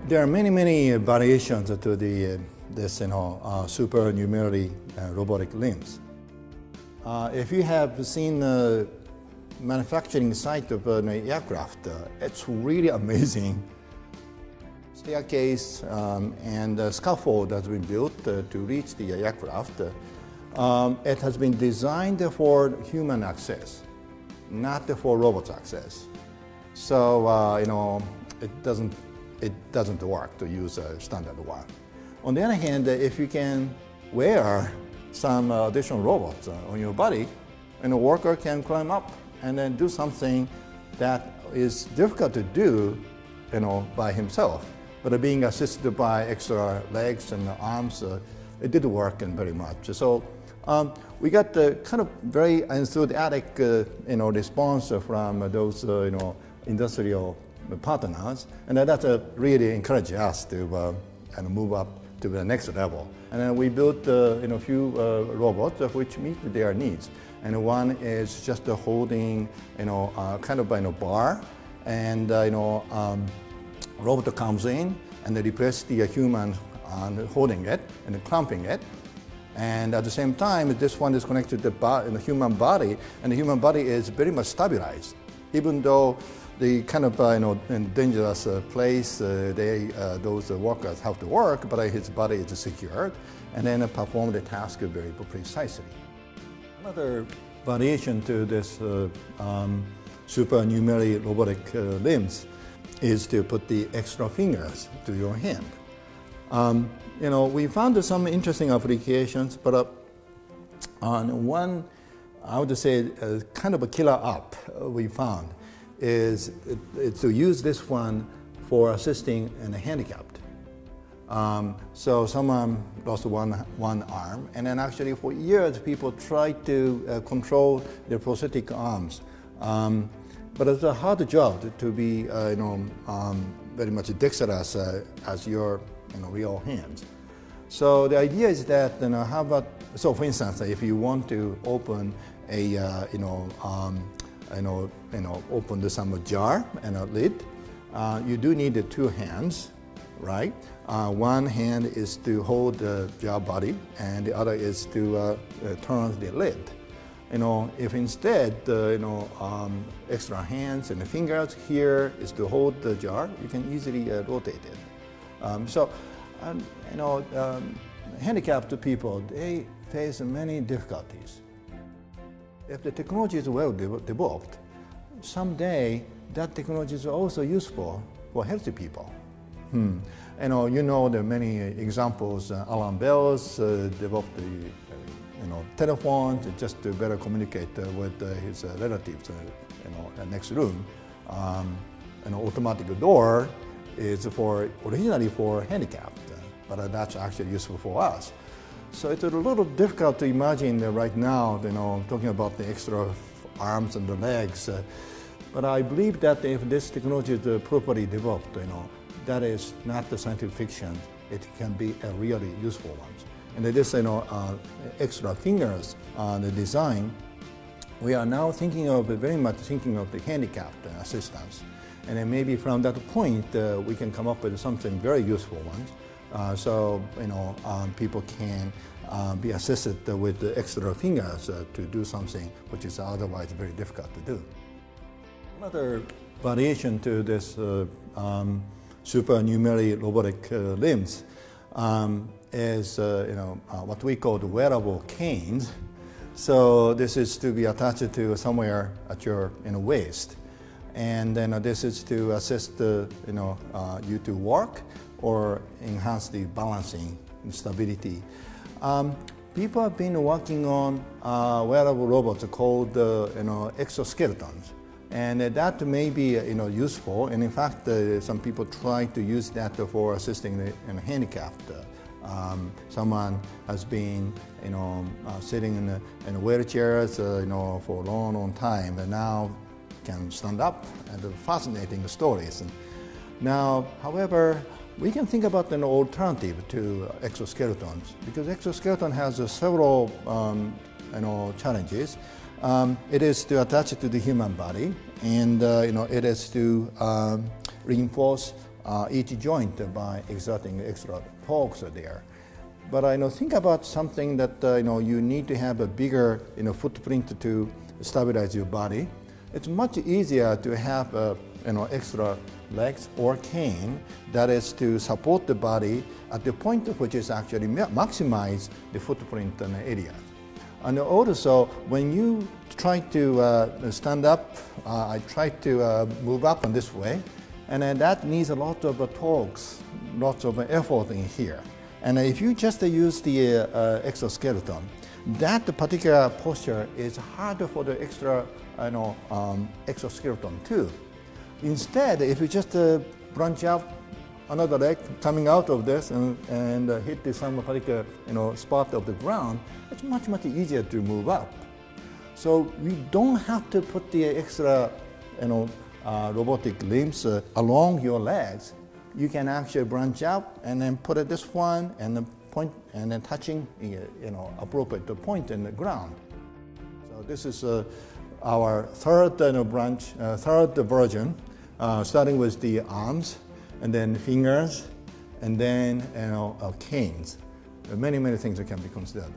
There are many variations to this supernumerary robotic limbs. If you have seen the manufacturing site of an aircraft, it's really amazing. Staircase and scaffold has been built to reach the aircraft. It has been designed for human access, not for robot access. So it doesn't work to use a standard one. On the other hand, if you can wear some additional robots on your body, and a worker can climb up and then do something that is difficult to do, by himself, but being assisted by extra legs and arms, it did work very much. So we got the kind of very enthusiastic, response from those, industrial partners, and that really encouraged us to move up to the next level. And then we built a few robots which meet their needs. And one is just holding, kind of a bar, and robot comes in and they replace the human holding it and clamping it. And at the same time, this one is connected to the human body, and the human body is very much stabilized. Even though the kind of in a dangerous place, those workers have to work, but his body is secured, and then perform the task very precisely. Another variation to this supernumerary robotic limbs is to put the extra fingers to your hand. We found some interesting applications, but on one, I would say, kind of a killer app we found is to use this one for assisting in a handicapped. So someone lost one arm, and then actually for years people tried to control their prosthetic arms. But it's a hard job to be very much dexterous as your real hands. So the idea is that how about, so for instance, if you want to open a open some jar and a lid, you do need two hands, right? One hand is to hold the jar body, and the other is to turn the lid. If instead, extra hands and the fingers here is to hold the jar, you can easily rotate it. Handicapped people, they face many difficulties. If the technology is well developed, someday that technology is also useful for healthy people. There are many examples. Alan Bell's developed the telephones just to better communicate with his relatives next room. An automatic door is originally for handicapped, but that's actually useful for us. So it's a little difficult to imagine right now, talking about the extra arms and the legs. But I believe that if this technology is properly developed, that is not the scientific fiction. It can be a really useful one. And this, extra fingers the design, we are now very much thinking of the handicapped assistance. And then maybe from that point, we can come up with something very useful ones. So people can be assisted with the extra fingers to do something which is otherwise very difficult to do. Another variation to this supernumerary robotic limbs is what we call the wearable canes. So this is to be attached to somewhere at your waist, and then this is to assist you to walk or enhance the balancing and stability. People have been working on wearable robots called exoskeletons, and that may be useful. And in fact, some people try to use that for assisting the handicapped. Someone has been sitting in wheelchairs for a long time, and now can stand up, and fascinating stories. And now, however, we can think about an alternative to exoskeletons, because exoskeleton has several challenges. It is to attach it to the human body, and it is to reinforce each joint by exerting extra torques there. But think about something that you need to have a bigger footprint to stabilize your body. It's much easier to have extra legs or cane that is to support the body at the point which is actually maximize the footprint area. And also, when you try to stand up, I try to move up in this way, and that needs a lot of torques, lots of effort in here. And if you just use the exoskeleton, that particular posture is harder for the exoskeleton too. Instead, if you just branch out another leg coming out of this and hit some particular spot of the ground, it's much easier to move up. So we don't have to put the extra robotic limbs along your legs. You can actually branch out and then put it this one and then point and then touching appropriate point in the ground. So this is our third third version, starting with the arms and then fingers and then canes. Many things that can be considered.